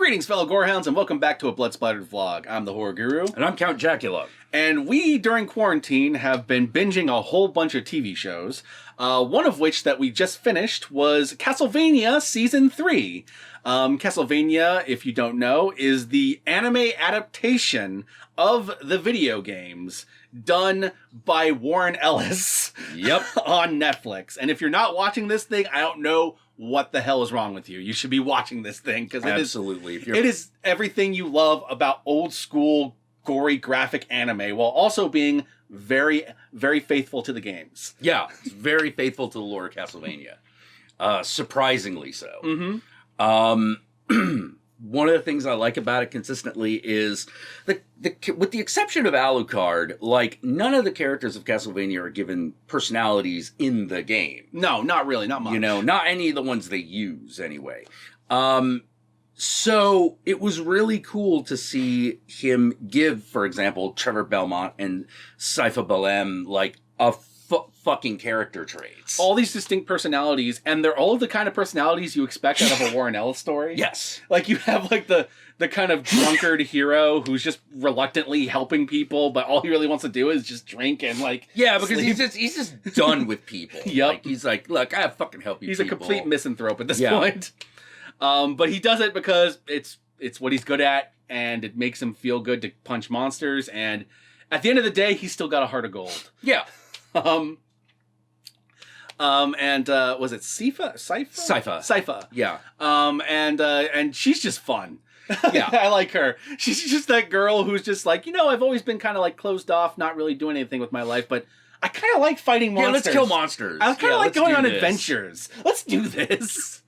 Greetings, fellow Gorehounds, and welcome back to a Blood Splattered vlog. I'm the Horror Guru. And I'm Count Jackula. And we, during quarantine, have been binging a whole bunch of TV shows. One of which that we just finished was Castlevania Season 3. Castlevania, if you don't know, is the anime adaptation of the video games done by Warren Ellis. Yep. On Netflix. And if you're not watching this thing, I don't know what the hell is wrong with you. You should be watching this thing because it is everything you love about old school gory graphic anime while also being very, very faithful to the games. Yeah, it's very faithful to the lore of Castlevania. Surprisingly so. Mm-hmm. One of the things I like about it consistently is, with the exception of Alucard, like, none of the characters of Castlevania are given personalities in the game. No, not really, not much. You know, not any of the ones they use, anyway. So it was really cool to see him give, for example, Trevor Belmont and Saifa Belem, like, a fucking character traits. All these distinct personalities, and they're all the kind of personalities you expect out of a Warren Ellis story. Yes. Like, you have, like, the kind of drunkard hero who's just reluctantly helping people, but all he really wants to do is just drink and, like, yeah, because sleep. he's just done with people. Yep. Like, he's like, look, I fucking help you. He's people. a complete misanthrope at this point. But he does it because it's what he's good at, and it makes him feel good to punch monsters, and at the end of the day, he's still got a heart of gold. Yeah. And was it Saifa? Saifa. Yeah. And she's just fun. Yeah. I like her. She's just that girl who's just like, I've always been kind of like closed off, not really doing anything with my life, but I kind of like fighting monsters. Yeah, let's kill monsters. I kind of like going on adventures. Let's do this.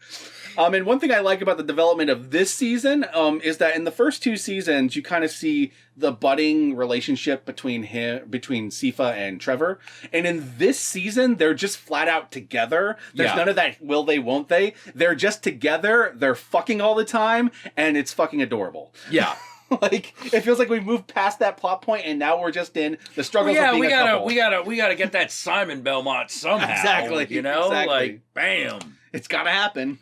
And one thing I like about the development of this season is that in the first two seasons, you kind of see the budding relationship between Saifa and Trevor. And in this season, they're just flat out together. There's none of that will they, won't they. They're just together. They're fucking all the time. And it's fucking adorable. Yeah. Like, it feels like we've moved past that plot point, and now we're just in the struggles of being a couple. we gotta get that Simon Belmont somehow. Exactly. You know? Exactly. Like, bam. It's gotta happen.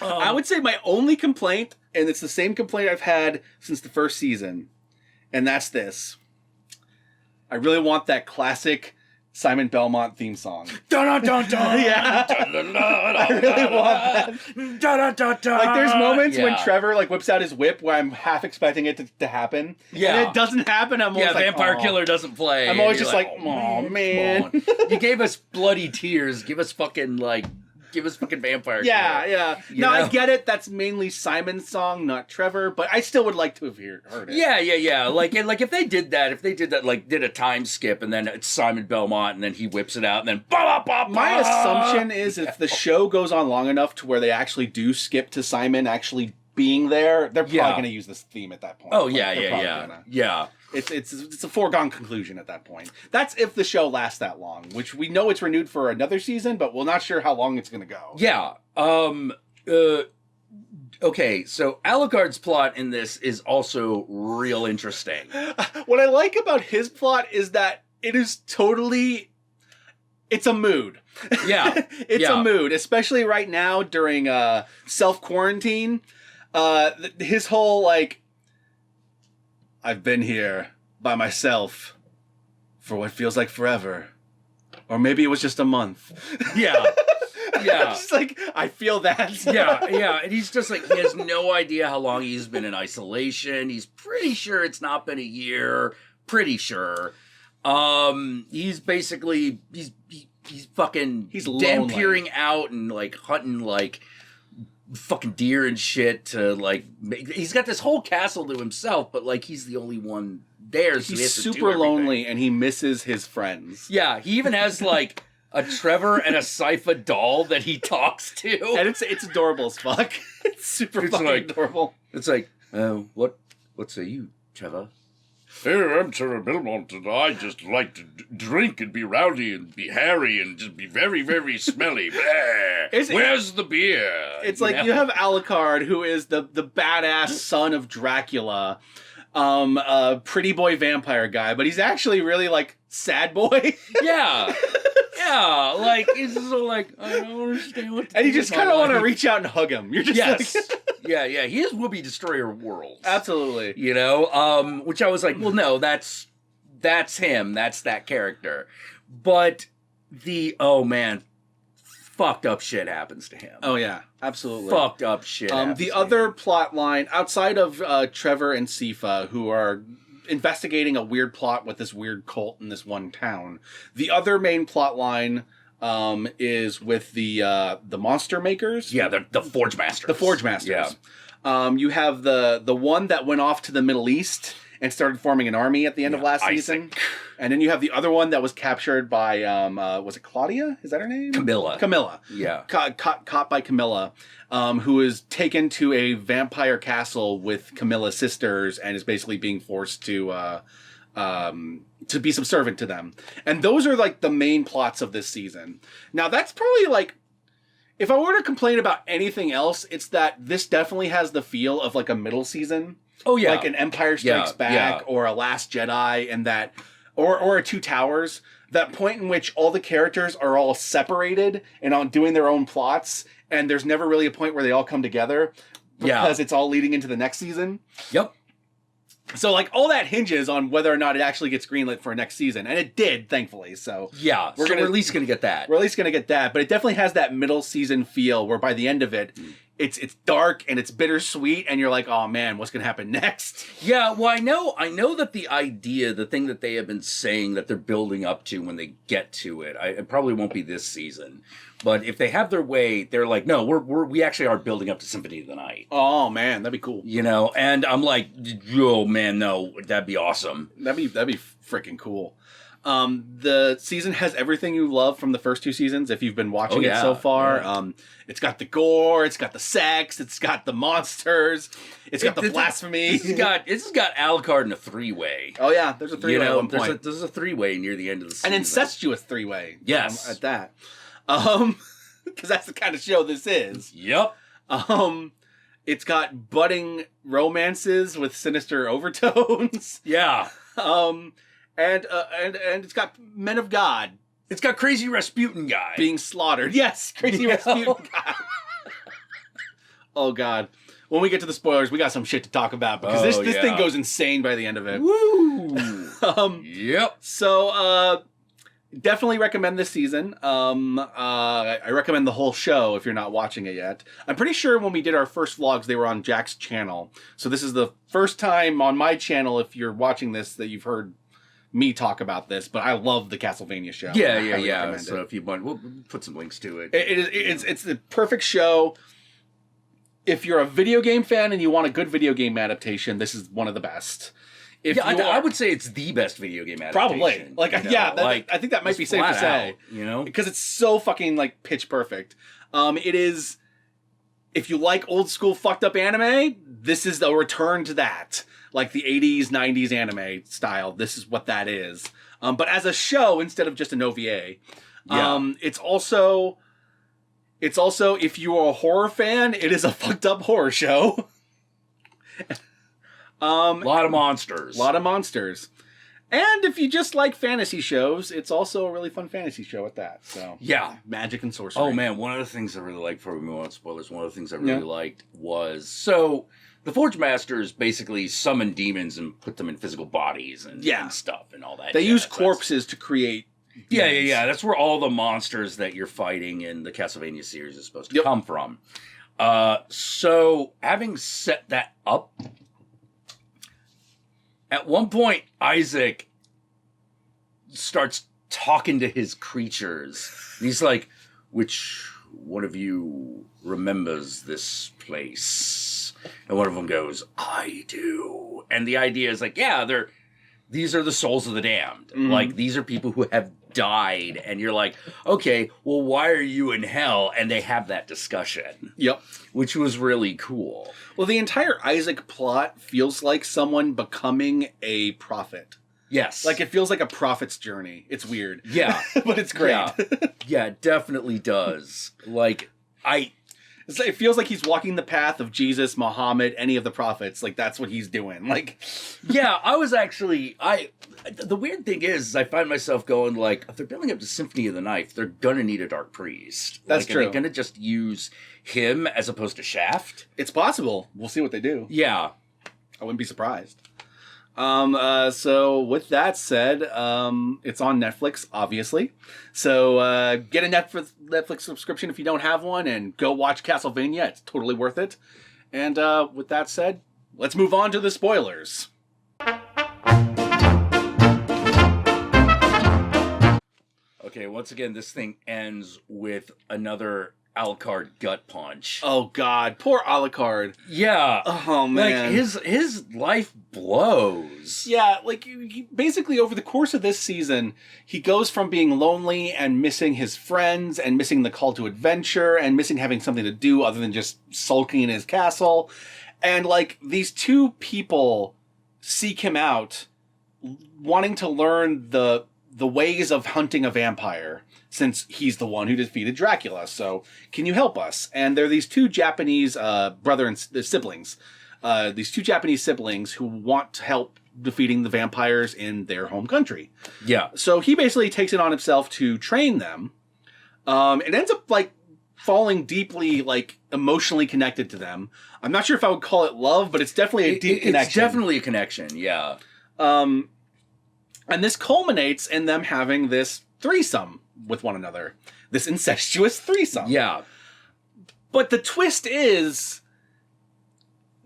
I would say my only complaint, and it's the same complaint I've had since the first season, and that's this. I really want that classic Simon Belmont theme song. Dun-dun-dun-dun. Yeah. I really want that. Dun-dun-dun-dun. Like, there's moments when Yeah. Trevor, like, whips out his whip where I'm half expecting it to happen. Yeah. And it doesn't happen. I'm always like, Vampire "Aw." Killer doesn't play. I'm always And just you're like, "Aw, man." come on. You gave us bloody tears. Give us fucking Vampire Killer. Yeah. You No, know? I get it. That's mainly Simon's song, not Trevor, but I still would like to have heard it. Yeah. Like if they did that, like did a time skip and then it's Simon Belmont and then he whips it out and then My assumption is if the show goes on long enough to where they actually do skip to Simon actually being there, they're probably going to use this theme at that point. Oh, Like, they're probably gonna. Yeah. It's a foregone conclusion at that point. That's if the show lasts that long, which we know it's renewed for another season, but we're not sure how long it's going to go. Yeah. Okay, so Alucard's plot in this is also real interesting. What I like about his plot is that it is totally... It's a mood. Yeah. It's a mood, especially right now during self-quarantine. His whole, like, I've been here by myself for what feels like forever. Or maybe it was just a month. Yeah. Yeah. Just like, I feel that. Yeah. And he's just like, he has no idea how long he's been in isolation. He's pretty sure it's not been a year. Pretty sure. He's basically, he's fucking peering out and like hunting like fucking deer and shit to like, he's got this whole castle to himself, but like he's the only one there. So he's super lonely and he misses his friends. Yeah. He even has like a Trevor and a Saifa doll that he talks to. And it's adorable as fuck. It's super fucking adorable. It's like, what say you, Trevor? Hey, I'm Trevor Belmont, and I just like to drink and be rowdy and be hairy and just be very, very smelly. Where's the beer? It's like you have Alucard, who is the badass son of Dracula, pretty boy vampire guy, but he's actually really like sad boy. Yeah. Yeah, like it's just so like I don't understand what. And you just kind of want to reach out and hug him. You're just like, yeah. He is Whoopi Destroyer of Worlds. absolutely. You know, which I was like, well, no, that's him. That's that character. But fucked up shit happens to him. Oh yeah, absolutely. Fucked up shit. The other plot line outside of Trevor and Sifa, who are investigating a weird plot with this weird cult in this one town. The other main plot line is with the monster makers. Yeah, the Forge Masters. The Forge Masters. Yeah. You have the one that went off to the Middle East and started forming an army at the end of last season. And then you have the other one that was captured by, was it Claudia? Is that her name? Camilla. Yeah. Caught by Camilla, who is taken to a vampire castle with Camilla's sisters and is basically being forced to be subservient to them. And those are like the main plots of this season. Now that's probably like, if I were to complain about anything else, it's that this definitely has the feel of like a middle season. Oh yeah. Like an Empire Strikes Back or a Last Jedi, and that, or a Two Towers, that point in which all the characters are all separated and on doing their own plots, and there's never really a point where they all come together because it's all leading into the next season. Yep. So like all that hinges on whether or not it actually gets greenlit for next season, and it did, thankfully. So yeah, we're at least gonna get that. We're at least gonna get that, but it definitely has that middle season feel where by the end of it, it's dark and it's bittersweet, and you're like, oh man, what's gonna happen next? Yeah, well, I know that the thing that they have been saying that they're building up to when they get to it, it probably won't be this season. But if they have their way, they're like, no, we actually are building up to Symphony of the Night. Oh man, that'd be cool. You know, and I'm like, oh man, no, that'd be awesome. That'd be freaking cool. The season has everything you love from the first two seasons. If you've been watching it so far, it's got the gore, it's got the sex, it's got the monsters, it's got the blasphemy. This has got Alucard in a three-way. Oh yeah, there's a three-way at one point. There's a three-way near the end of the season. An incestuous three-way. Yes. At that. Because that's the kind of show this is. Yep. It's got budding romances with sinister overtones. Yeah. And it's got men of God. It's got crazy Rasputin guy being slaughtered. Yes, crazy Rasputin guy. Oh God. When we get to the spoilers, we got some shit to talk about because this thing goes insane by the end of it. Woo! Yep. So definitely recommend this season. I recommend the whole show if you're not watching it yet. I'm pretty sure when we did our first vlogs, they were on Jack's channel. So this is the first time on my channel, if you're watching this, that you've heard me talk about this. But I love the Castlevania show. Yeah. So if you want, we'll put some links to it. It's the perfect show. If you're a video game fan and you want a good video game adaptation, this is one of the best. I would say it's the best video game adaptation. Probably. I think that might be safe to say. Because it's so fucking, like, pitch perfect. It is, if you like old school fucked up anime, this is the return to that. Like the 80s, 90s anime style. This is what that is. But as a show, instead of just an OVA. It's also, if you're a horror fan, it is a fucked up horror show. A lot of monsters. And if you just like fantasy shows, it's also a really fun fantasy show at that. So yeah, magic and sorcery. Oh man, one of the things I really liked, before we move on to spoilers, one of the things I really liked was, so the Forge Masters basically summon demons and put them in physical bodies and stuff and all that. They use corpses to create demons. Yeah. That's where all the monsters that you're fighting in the Castlevania series is supposed to come from. So having set that up, at one point, Isaac starts talking to his creatures. And he's like, which one of you remembers this place? And one of them goes, I do. And the idea is like, these are the souls of the damned. Mm-hmm. Like, these are people who have died. And you're like, okay, well, why are you in hell? And they have that discussion. Yep. Which was really cool. Well, the entire Isaac plot feels like someone becoming a prophet. Yes. Like, it feels like a prophet's journey. It's weird. Yeah. But it's great. Yeah, it definitely does. Like, It feels like he's walking the path of Jesus, Muhammad, any of the prophets. Like, that's what he's doing. Like, yeah, I was actually, the weird thing is I find myself going like, if they're building up the Symphony of the Knife, they're gonna need a Dark Priest. That's true. Are they gonna just use him as opposed to Shaft? it's possible. We'll see what they do. Yeah. I wouldn't be surprised. So with that said, it's on Netflix, obviously. So, get a Netflix subscription if you don't have one and go watch Castlevania. It's totally worth it. And, with that said, let's move on to the spoilers. Okay, once again, this thing ends with another Alucard gut punch. Oh God, poor Alucard. Yeah. Oh man. Like his life blows. Yeah, like he basically over the course of this season, he goes from being lonely and missing his friends and missing the call to adventure and missing having something to do other than just sulking in his castle. And like these two people seek him out wanting to learn the ways of hunting a vampire, since he's the one who defeated Dracula. So, can you help us? And there are these two Japanese siblings. These two Japanese siblings who want to help defeating the vampires in their home country. Yeah. So he basically takes it on himself to train them. It ends up like falling deeply, like emotionally connected to them. I'm not sure if I would call it love, but it's definitely a deep connection. It's definitely a connection. Yeah. And this culminates in them having this threesome with one another. This incestuous threesome. Yeah. But the twist is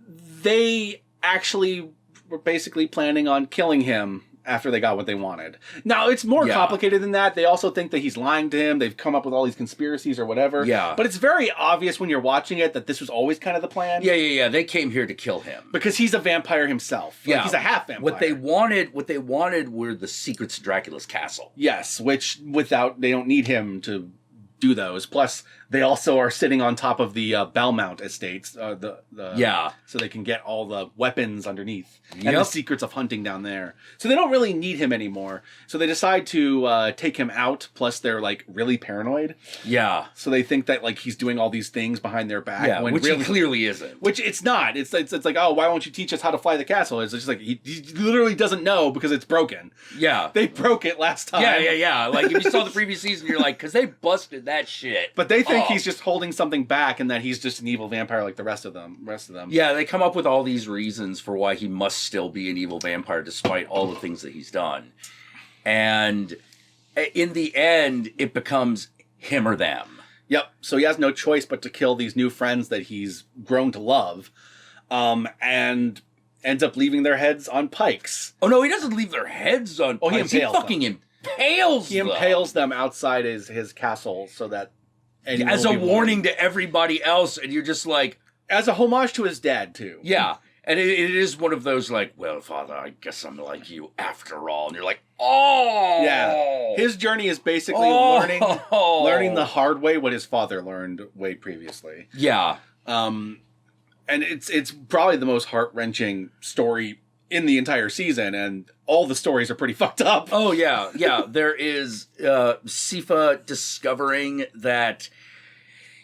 they actually were basically planning on killing him after they got what they wanted. Now, it's more complicated than that. They also think that he's lying to him. They've come up with all these conspiracies or whatever. Yeah. But it's very obvious when you're watching it that this was always kind of the plan. Yeah. They came here to kill him. Because he's a vampire himself. Like, he's a half vampire. What they wanted were the secrets to Dracula's castle. Yes, which they don't need him to do those. Plus, they also are sitting on top of the Belmont estates. So they can get all the weapons underneath and the secrets of hunting down there. So they don't really need him anymore. So they decide to take him out. Plus, they're like really paranoid. Yeah. So they think that like he's doing all these things behind their back. Yeah, when which he clearly isn't. Which it's not. It's like, oh, why won't you teach us how to fly the castle? It's just like he literally doesn't know because it's broken. Yeah. They broke it last time. Yeah. Like if you saw the previous season, you're like, because they busted that shit. But they think he's just holding something back and that he's just an evil vampire like the rest of them. Yeah, they come up with all these reasons for why he must still be an evil vampire despite all the things that he's done. And in the end, it becomes him or them. Yep. So he has no choice but to kill these new friends that he's grown to love. And ends up leaving their heads on pikes. Oh, no, he doesn't leave their heads on pikes. He fucking impales them. He impales them outside his castle so that... as a warning to everybody else, and you're just like... As a homage to his dad, too. Yeah, and it is one of those like, well, Father, I guess I'm like you after all. And you're like, oh! Yeah. His journey is basically learning the hard way what his father learned way previously. Yeah. And it's probably the most heart-wrenching story in the entire season, and all the stories are pretty fucked up. Oh, yeah. There is Sifa discovering that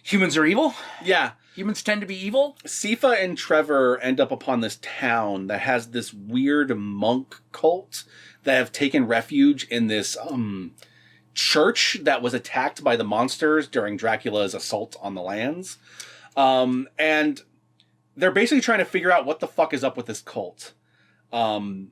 humans are evil. Yeah. Humans tend to be evil. Sifa and Trevor end up upon this town that has this weird monk cult that have taken refuge in this church that was attacked by the monsters during Dracula's assault on the lands. And they're basically trying to figure out what the fuck is up with this cult. And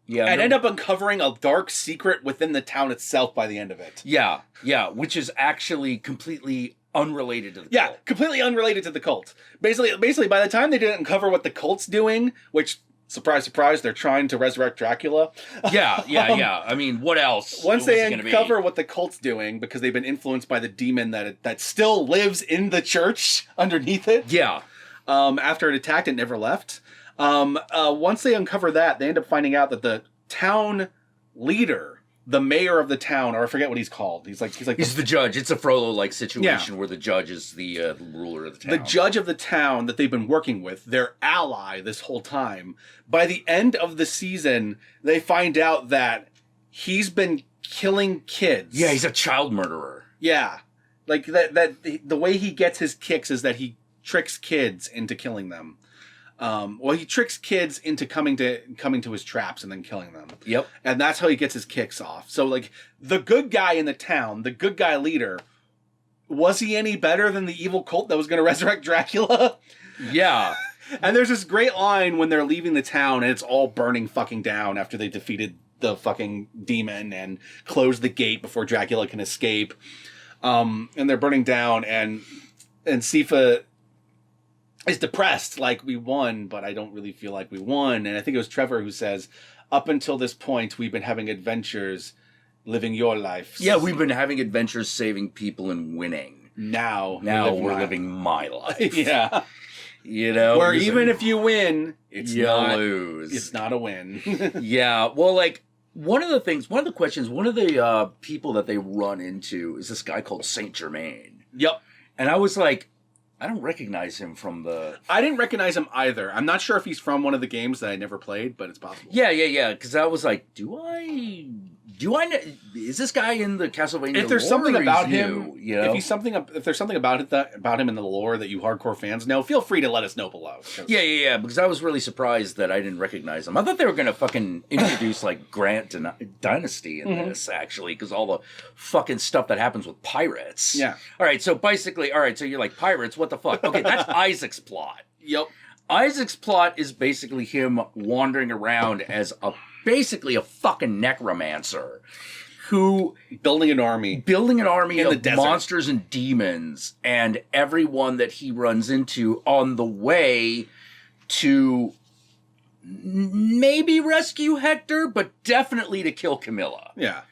end up uncovering a dark secret within the town itself by the end of it. Yeah, which is actually completely unrelated to the cult. Yeah, completely unrelated to the cult. Basically, by the time they didn't uncover what the cult's doing, which, surprise, surprise, they're trying to resurrect Dracula. Yeah. I mean, what else? Once they uncover what the cult's doing, because they've been influenced by the demon that still lives in the church underneath it. Yeah. After it attacked, it never left. Once they uncover that, they end up finding out that the town leader, the mayor of the town, or I forget what he's called. He's the judge. It's a Frollo-like situation where the judge is the ruler of the town. The judge of the town that they've been working with, their ally this whole time. By the end of the season, they find out that he's been killing kids. Yeah, he's a child murderer. Yeah. Like the way he gets his kicks is that he tricks kids into killing them. He tricks kids into coming to his traps and then killing them. Yep. And that's how he gets his kicks off. So like the good guy in the town, the good guy leader, was he any better than the evil cult that was going to resurrect Dracula? Yeah. And there's this great line when they're leaving the town and it's all burning fucking down after they defeated the fucking demon and closed the gate before Dracula can escape. And they're burning down and Sifa is depressed, like, we won, but I don't really feel like we won. And I think it was Trevor who says, up until this point, we've been having adventures, living your life. Yeah, we've been having adventures, saving people, and winning. Now we're living my life. Yeah. You know? Where even if you win, you lose. It's not a win. Yeah, well, like, one of the people that they run into is this guy called Saint Germain. Yep. And I was like, I don't recognize him from the... I didn't recognize him either. I'm not sure if he's from one of the games that I never played, but it's possible. Yeah. Because I was like, do I know... Is this guy in the Castlevania If there's lore, something or about he's him, new, you know? if there's something about him in the lore that you hardcore fans know, feel free to let us know below. Yeah. Because I was really surprised that I didn't recognize him. I thought they were going to fucking introduce like Grant Dynasty in this, actually, because all the fucking stuff that happens with pirates. Yeah. All right, so basically, so you're like, pirates, what the fuck? Okay, that's Isaac's plot. Yep. Isaac's plot is basically him wandering around as basically a fucking necromancer who... Building an army in the desert. Monsters and demons, and everyone that he runs into on the way to maybe rescue Hector, but definitely to kill Camilla. Yeah.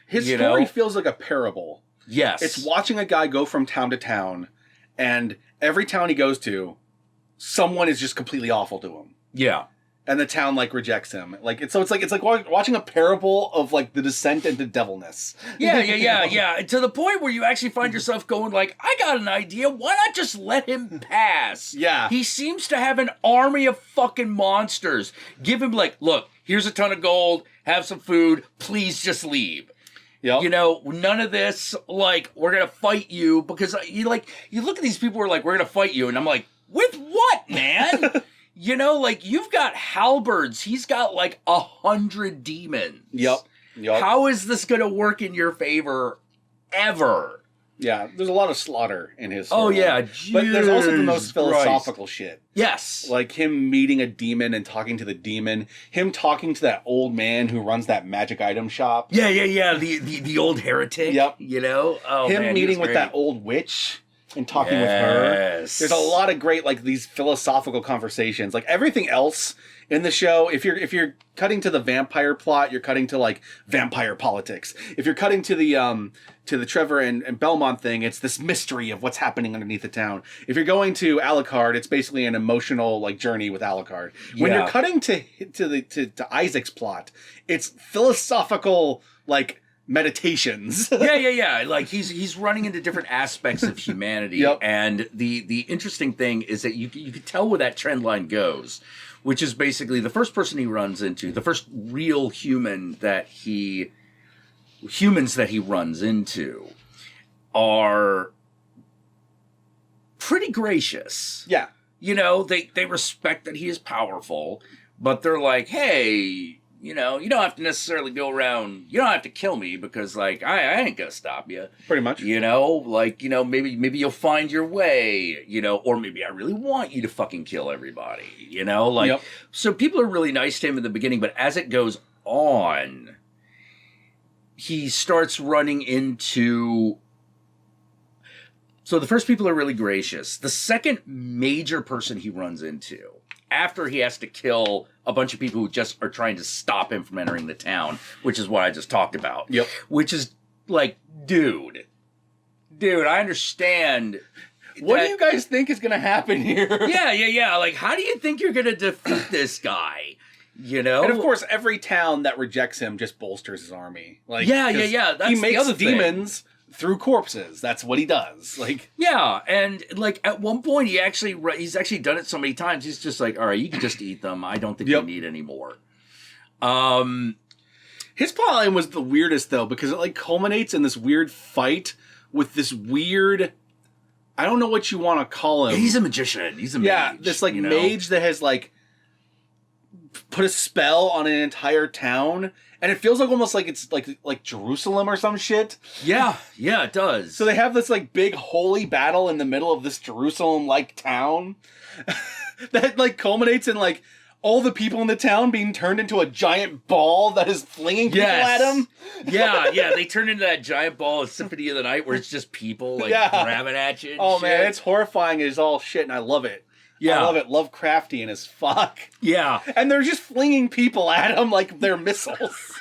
His story feels like a parable. Yes. It's watching a guy go from town to town, and every town he goes to, someone is just completely awful to him. Yeah. And the town like rejects him. It's like watching a parable of like the descent into devilness. Yeah. To the point where you actually find yourself going like, I got an idea. Why not just let him pass? Yeah. He seems to have an army of fucking monsters. Give him like, look, here's a ton of gold. Have some food. Please just leave. Yep. You know, none of this, like, we're going to fight you. Because you look at these people who are like, we're going to fight you. And I'm like, with what, man? You know, like, you've got halberds. He's got, like, 100 demons. Yep. How is this going to work in your favor ever? Yeah, there's a lot of slaughter in his story. Oh, yeah. But there's also the most Jesus philosophical Christ. shit. Yes. Like him meeting a demon and talking to the demon. Him talking to that old man who runs that magic item shop. Yeah. The old heretic. Yep. You know? Oh, him man, meeting with that old witch and talking with her. There's a lot of great, like, these philosophical conversations. Like, everything else in the show, if you're cutting to the vampire plot, you're cutting to, like, vampire politics. If you're cutting to the Trevor and Belmont thing, it's this mystery of what's happening underneath the town. If you're going to Alucard, it's basically an emotional, like, journey with Alucard. When you're cutting to Isaac's plot, it's philosophical, like, meditations. Yeah. Like he's running into different aspects of humanity. Yep. And the interesting thing is that you can tell where that trend line goes, which is basically the first person he runs into, the first real humans that he runs into are pretty gracious. Yeah. You know, they respect that he is powerful, but they're like, hey, you know, you don't have to necessarily go around, you don't have to kill me because, like, I ain't gonna stop you. Pretty much. You know, like, you know, maybe you'll find your way, you know, or maybe I really want you to fucking kill everybody, you know? Like, So people are really nice to him in the beginning, but as it goes on, he starts running into... So the first people are really gracious. The second major person he runs into, after he has to kill a bunch of people who just are trying to stop him from entering the town, which is what I just talked about. Yep. Which is like, dude, I understand. What do you guys think is going to happen here? Yeah. Like, how do you think you're going to defeat this guy? You know? And of course, every town that rejects him just bolsters his army. Like, yeah. That's he makes the other demons through corpses. That's what he does. Like, yeah, and like at one point he's actually done it so many times. He's just like, all right, you can just eat them. I don't think you need any more. His plotline was the weirdest though, because it like culminates in this weird fight with this weird, I don't know what you want to call him. He's a magician. He's a mage. Yeah, this like mage that has like put a spell on an entire town, and it feels like almost like it's like Jerusalem or some shit. Yeah, it does. So they have this like big holy battle in the middle of this Jerusalem-like town that like culminates in like all the people in the town being turned into a giant ball that is flinging people at them. Yeah, they turn into that giant ball of Symphony of the Night where it's just people like grabbing at you. Oh man, it's horrifying as all shit, and I love it. Yeah. I love it. Lovecraftian as fuck. Yeah. And they're just flinging people at him like they're missiles.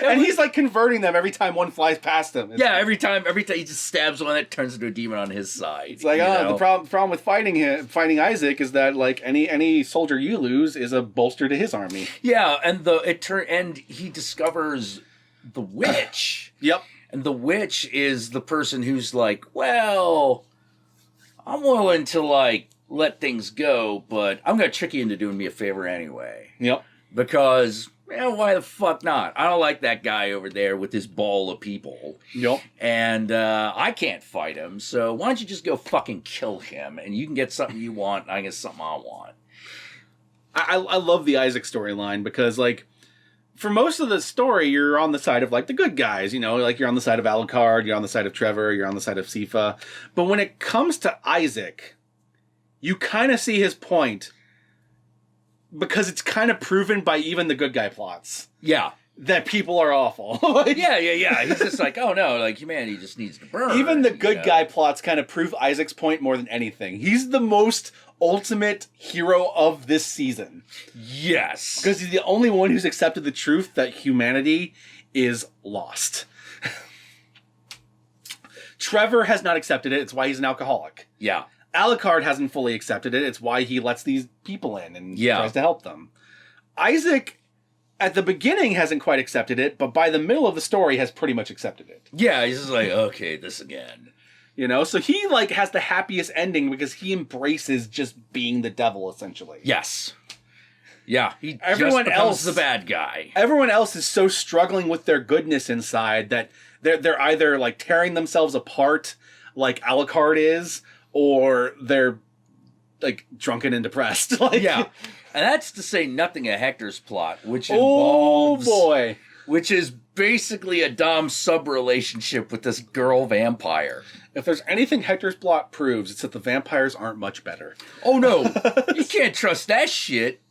And he's like converting them every time one flies past him. Every time he just stabs one that turns into a demon on his side. It's like, the problem with fighting Isaac is that like any soldier you lose is a bolster to his army. Yeah, and he discovers the witch. Yep. And the witch is the person who's like, well, I'm willing to like let things go, but I'm gonna trick you into doing me a favor anyway. Yep. Because why the fuck not? I don't like that guy over there with this ball of people. Yep. And I can't fight him, so why don't you just go fucking kill him, and you can get something you want, and I get something I want. I love the Isaac storyline because, like, for most of the story, you're on the side of, like, the good guys, you know? Like, you're on the side of Alucard, you're on the side of Trevor, you're on the side of Sifa. But when it comes to Isaac, you kind of see his point because it's kind of proven by even the good guy plots. Yeah. That people are awful. Yeah. He's just like, oh no, like humanity just needs to burn. Even the good guy plots kind of prove Isaac's point more than anything. He's the most ultimate hero of this season. Yes. Because he's the only one who's accepted the truth that humanity is lost. Trevor has not accepted it. It's why he's an alcoholic. Yeah. Alucard hasn't fully accepted it. It's why he lets these people in and tries to help them. Isaac, at the beginning, hasn't quite accepted it, but by the middle of the story has pretty much accepted it. Yeah, he's just like, okay, this again. You know, so he like has the happiest ending because he embraces just being the devil, essentially. Yes. Yeah, he everyone just else the bad guy. Everyone else is so struggling with their goodness inside that they're either like tearing themselves apart, like Alucard is, or they're like drunken and depressed. Like, yeah, and that's to say nothing of Hector's plot, which involves which is basically a dom sub relationship with this girl vampire. If there's anything Hector's plot proves, it's that the vampires aren't much better. Oh no, you can't trust that shit.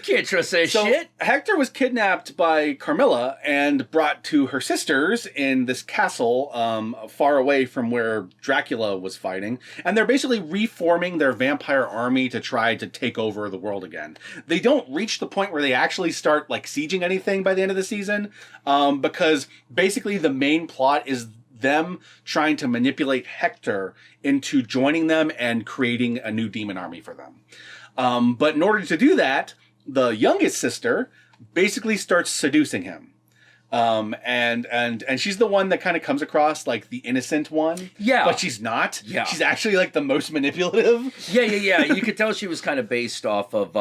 Can't trust that shit. Hector was kidnapped by Carmilla and brought to her sisters in this castle far away from where Dracula was fighting. And they're basically reforming their vampire army to try to take over the world again. They don't reach the point where they actually start like sieging anything by the end of the season because basically the main plot is them trying to manipulate Hector into joining them and creating a new demon army for them. But in order to do that, the youngest sister basically starts seducing him. And she's the one that kind of comes across like the innocent one. Yeah. But she's not. Yeah. She's actually like the most manipulative. Yeah. You could tell she was kind of based off of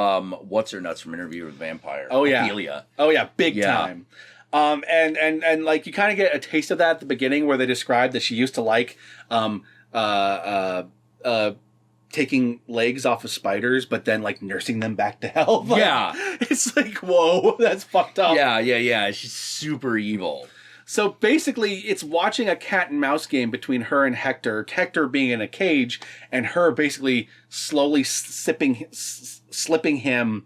What's Her Nuts from Interview with the Vampire. Oh yeah. Ophelia. Oh yeah, big time. And like you kind of get a taste of that at the beginning where they describe that she used to like taking legs off of spiders, but then like nursing them back to health. Like, yeah. It's like, whoa, that's fucked up. Yeah. She's super evil. So basically, it's watching a cat and mouse game between her and Hector. Hector being in a cage, and her basically slowly slipping him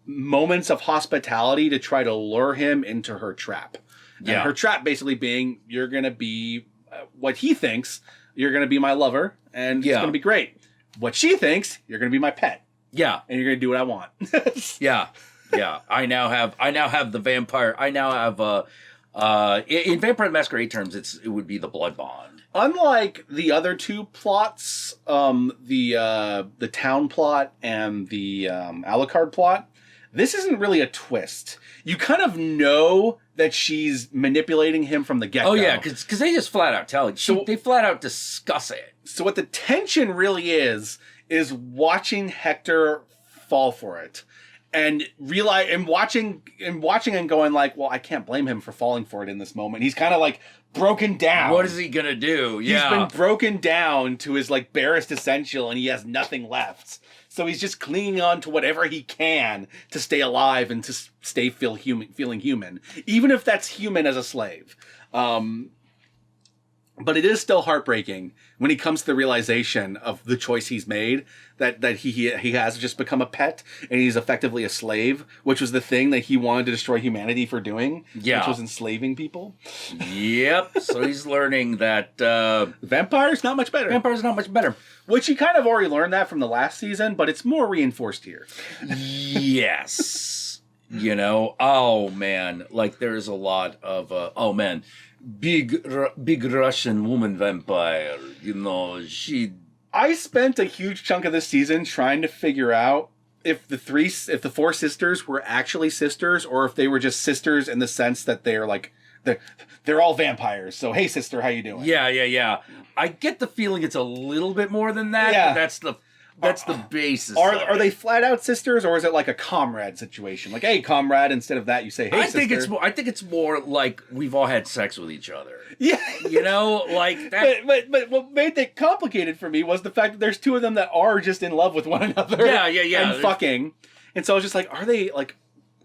moments of hospitality to try to lure him into her trap. Yeah. And her trap basically being, you're going to be what he thinks, you're going to be my lover, and it's going to be great. What she thinks, you're going to be my pet. Yeah. And you're going to do what I want. Yeah. I now have the vampire. I now have in Vampire the Masquerade terms, it would be the blood bond. Unlike the other two plots, the town plot and the Alucard plot, this isn't really a twist. You kind of know that she's manipulating him from the get-go. Oh yeah, because they just flat out tell it. They flat out discuss it. So what the tension really is watching Hector fall for it. and realize and watching and going like, well, I can't blame him for falling for it in this moment. He's kind of like broken down. What is he gonna do? He's been broken down to his like barest essential, and he has nothing left. So he's just clinging on to whatever he can to stay alive and to stay feeling human, even if that's human as a slave. But it is still heartbreaking when he comes to the realization of the choice he's made, that he has just become a pet and he's effectively a slave, which was the thing that he wanted to destroy humanity for doing, which was enslaving people. Yep. So he's learning that vampires not much better. Vampires not much better. Which you kind of already learned that from the last season, but it's more reinforced here. Yes. You know, oh man, like there's a lot of oh man, big Russian woman vampire. You know, I spent a huge chunk of this season trying to figure out if the four sisters were actually sisters, or if they were just sisters in the sense that they're like they're all vampires. So hey, sister, how you doing? Yeah. I get the feeling it's a little bit more than that. Yeah. But that's the basis. Are they flat out sisters, or is it like a comrade situation? Like, hey, comrade, instead of that, you say, hey, sister. I think it's more like we've all had sex with each other. Yeah. You know, like that. But what made it complicated for me was the fact that there's two of them that are just in love with one another. Yeah. And fucking. And so I was just like, are they like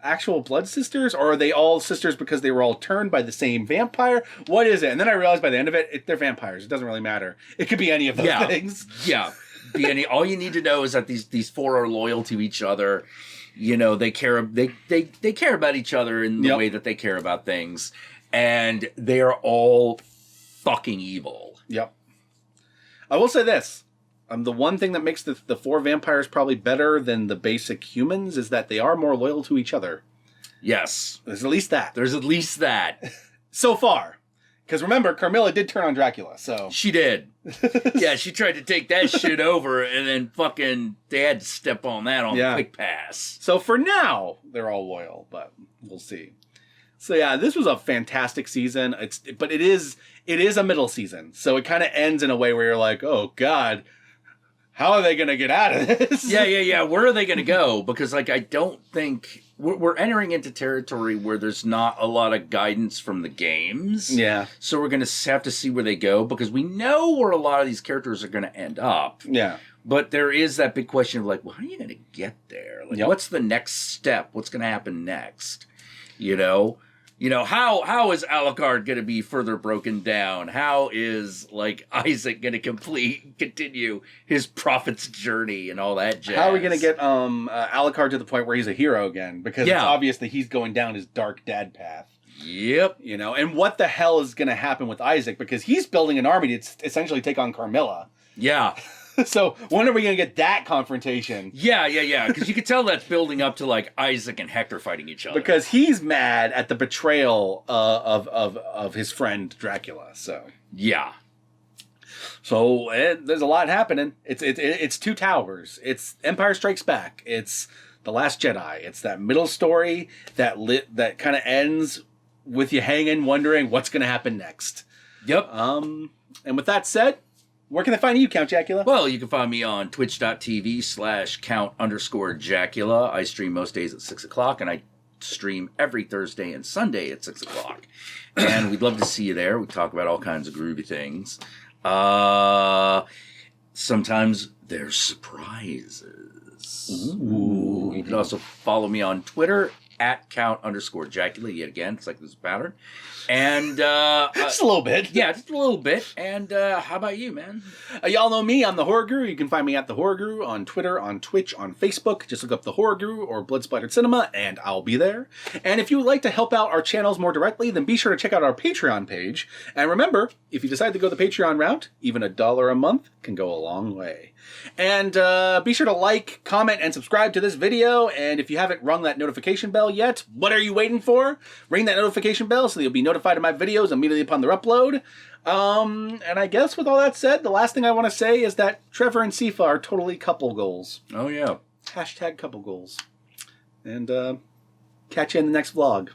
actual blood sisters, or are they all sisters because they were all turned by the same vampire? What is it? And then I realized by the end of it, they're vampires. It doesn't really matter. It could be any of those things. Yeah. All you need to know is that these four are loyal to each other. You know, they care about each other in the way that they care about things, and they are all fucking evil. Yep. I will say this: the one thing that makes the four vampires probably better than the basic humans is that they are more loyal to each other. Yes, there's at least that. So far. Because remember, Carmilla did turn on Dracula, so... She did. Yeah, she tried to take that shit over, and then fucking they had to step on that on the quick pass. So for now, they're all loyal, but we'll see. So yeah, this was a fantastic season. But it is a middle season, so it kind of ends in a way where you're like, oh god, how are they going to get out of this? Yeah. Where are they going to go? Because like I don't think... We're entering into territory where there's not a lot of guidance from the games. Yeah. So we're going to have to see where they go, because we know where a lot of these characters are going to end up. Yeah. But there is that big question of like, well, how are you going to get there? Like, what's the next step? What's going to happen next? You know, how is Alucard going to be further broken down? How is like Isaac going to continue his prophet's journey and all that jazz? How are we going to get Alucard to the point where he's a hero again? Because it's obvious that he's going down his dark dad path. Yep. You know, and what the hell is going to happen with Isaac? Because he's building an army to essentially take on Carmilla. Yeah. So when are we going to get that confrontation? Yeah. Because you could tell that's building up to like Isaac and Hector fighting each other. Because he's mad at the betrayal of his friend Dracula. So yeah. So there's a lot happening. It's Two Towers. It's Empire Strikes Back. It's The Last Jedi. It's that middle story that kind of ends with you hanging, wondering what's going to happen next. Yep. And with that said, where can they find you, Count Jackula? Well, you can find me on twitch.tv/count_Jackula. I stream most days at 6 o'clock, and I stream every Thursday and Sunday at 6 o'clock. And we'd love to see you there. We talk about all kinds of groovy things. Sometimes there's surprises. Ooh. You can also follow me on Twitter @count_Jackula. Yet again, it's like this pattern. And just a little bit. Yeah, just a little bit. And how about you, man? Y'all know me. I'm the Horror Guru. You can find me at the Horror Guru on Twitter, on Twitch, on Facebook. Just look up the Horror Guru or Blood Splattered Cinema, and I'll be there. And if you would like to help out our channels more directly, then be sure to check out our Patreon page. And remember, if you decide to go the Patreon route, even $1 a month can go a long way. And be sure to like, comment, and subscribe to this video. And if you haven't rung that notification bell yet, what are you waiting for? Ring that notification bell so that you'll be notified of my videos immediately upon their upload. And I guess with all that said, the last thing I want to say is that Trevor and Sifa are totally couple goals. Oh, yeah. #couple goals. And catch you in the next vlog.